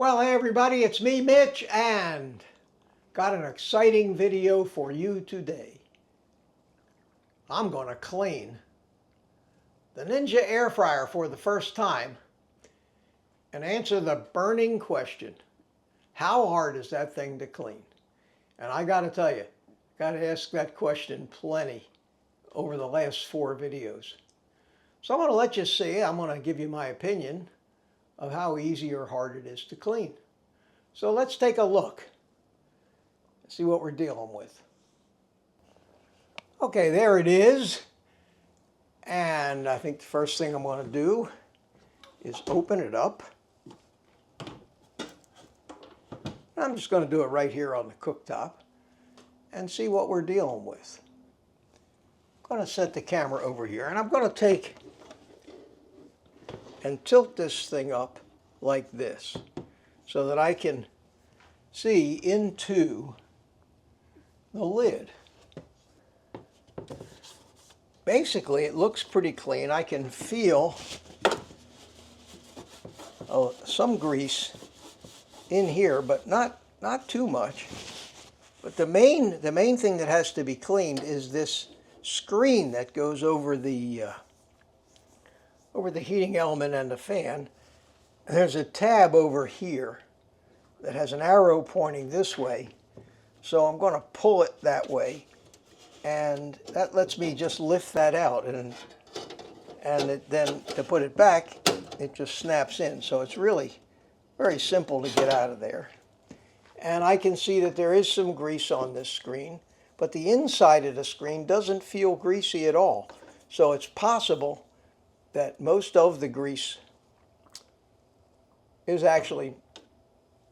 Well, hey everybody, it's me, Mitch, and got an exciting video for you today. I'm going to clean the Ninja air fryer for the first time and answer the burning question, how hard is that thing to clean? And I got to tell you, got to ask that question plenty over the last 4 videos. So I'm going to let you see, I'm going to give you my opinion of how easy or hard it is to clean. So let's take a look, see what we're dealing with. Okay, there it is. And I think the first thing I'm going to do is open it up. I'm just going to do it right here on the cooktop and see what we're dealing with. I'm going to set the camera over here, and I'm going to take and tilt this thing up like this so that I can see into the lid. Basically, it looks pretty clean. I can feel some grease in here, but not too much. But the main thing that has to be cleaned is this screen that goes over the heating element and the fan. There's a tab over here that has an arrow pointing this way, so I'm going to pull it that way, and that lets me just lift that out, and then to put it back, it just snaps in. So it's really very simple to get out of there. And I can see that there is some grease on this screen, but the inside of the screen doesn't feel greasy at all. So it's possible that most of the grease is actually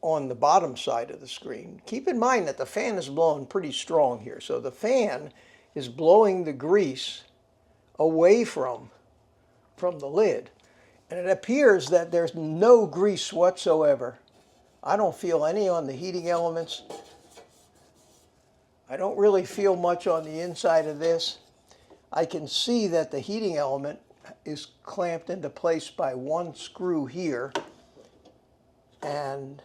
on the bottom side of the screen. Keep in mind that the fan is blowing pretty strong here. So the fan is blowing the grease away from the lid. And it appears that there's no grease whatsoever. I don't feel any on the heating elements. I don't really feel much on the inside of this. I can see that the heating element is clamped into place by one screw here and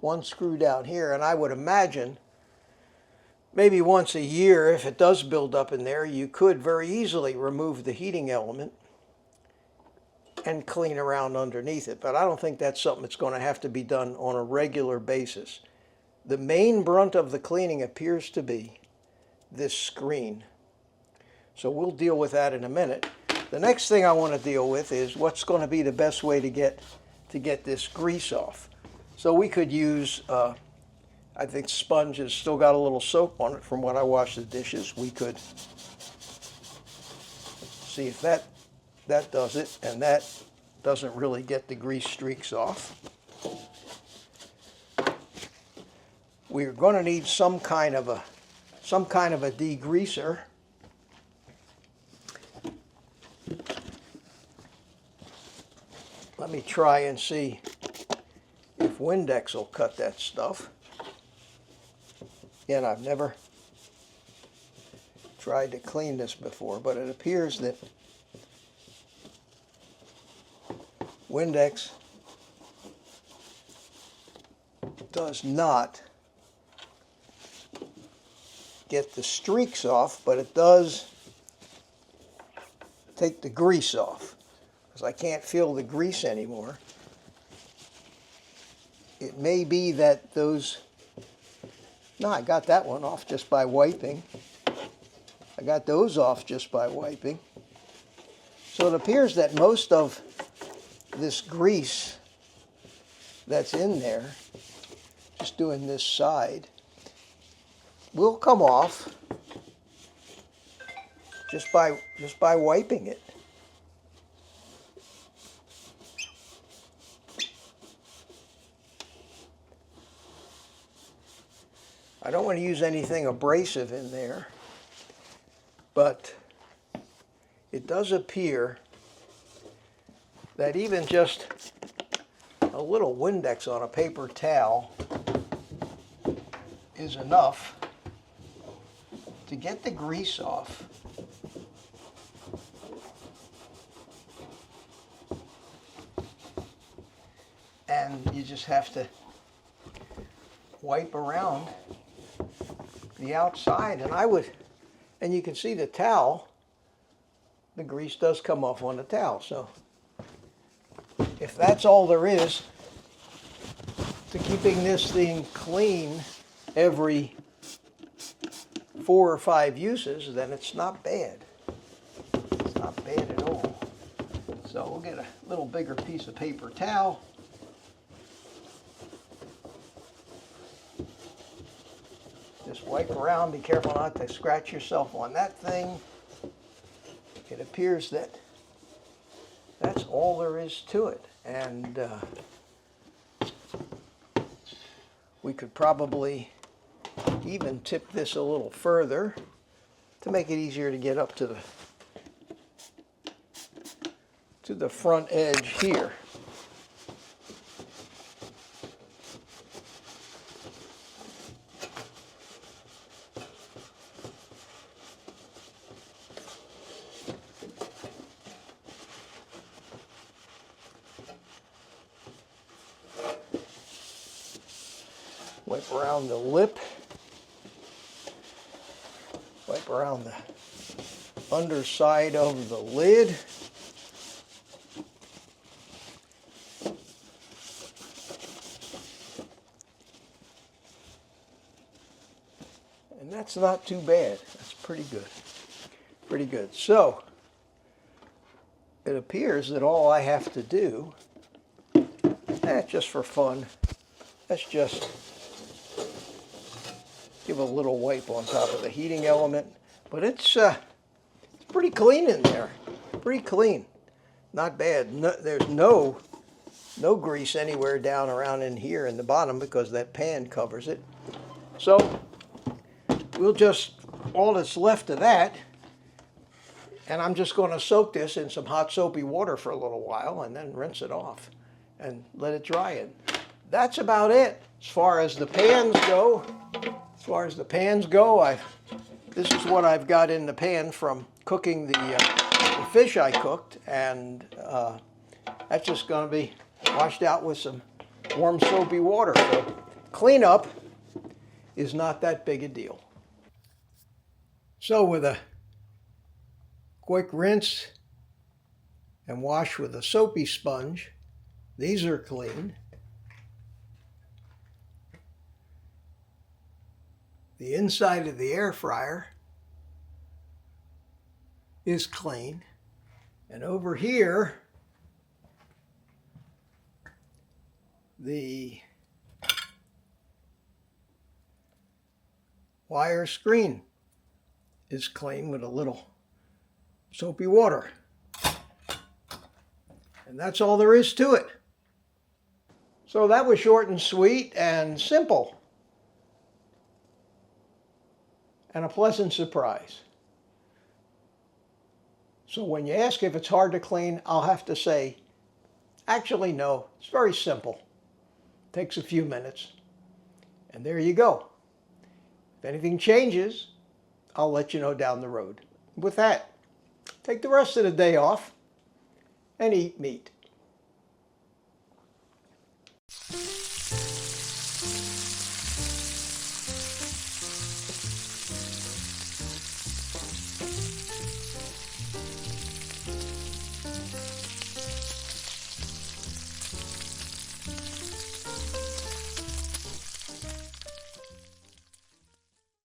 one screw down here, and I would imagine maybe once a year, if it does build up in there, you could very easily remove the heating element and clean around underneath it. But I don't think that's something that's going to have to be done on a regular basis. The main brunt of the cleaning appears to be this screen. So we'll deal with that in a minute. The next thing I want to deal with is what's going to be the best way to get this grease off. So we could use, I think sponge has still got a little soap on it from when I washed the dishes. We could see if that does it, and that doesn't really get the grease streaks off. We're going to need some kind of a degreaser. Let me try and see if Windex will cut that stuff. Again, I've never tried to clean this before, but it appears that Windex does not get the streaks off, but it does take the grease off, because I can't feel the grease anymore. It may be that those... No, I got that one off just by wiping. I got those off just by wiping. So it appears that most of this grease that's in there, just doing this side, will come off just by wiping it. I don't want to use anything abrasive in there, but it does appear that even just a little Windex on a paper towel is enough to get the grease off. and you just have to wipe around the outside. And you can see the towel, the grease does come off on the towel. So if that's all there is to keeping this thing clean every 4 or 5 uses, then it's not bad. It's not bad at all. So we'll get a little bigger piece of paper towel. Just wipe around, be careful not to scratch yourself on that thing. It appears that that's all there is to it. And we could probably even tip this a little further to make it easier to get up to the front edge here. Wipe around the lip, wipe around the underside of the lid. And that's not too bad. That's pretty good. Pretty good. So it appears that all I have to do, just for fun, let's just give a little wipe on top of the heating element. But it's pretty clean in there. Pretty clean. Not bad. No, there's no grease anywhere down around in here in the bottom because that pan covers it. So we'll just, all that's left of that, and I'm just going to soak this in some hot soapy water for a little while and then rinse it off and let it dry it. That's about it as far as the pans go. As far as the pans go, this is what I've got in the pan from cooking the fish I cooked, and that's just going to be washed out with some warm soapy water. So cleanup is not that big a deal. So with a quick rinse and wash with a soapy sponge, these are clean. The inside of the air fryer is clean. And over here, the wire screen is clean with a little soapy water. And that's all there is to it. So that was short and sweet and simple. And a pleasant surprise. So when you ask if it's hard to clean, I'll have to say, actually no, it's very simple. Takes a few minutes. And there you go. If anything changes, I'll let you know down the road. With that, take the rest of the day off and eat meat.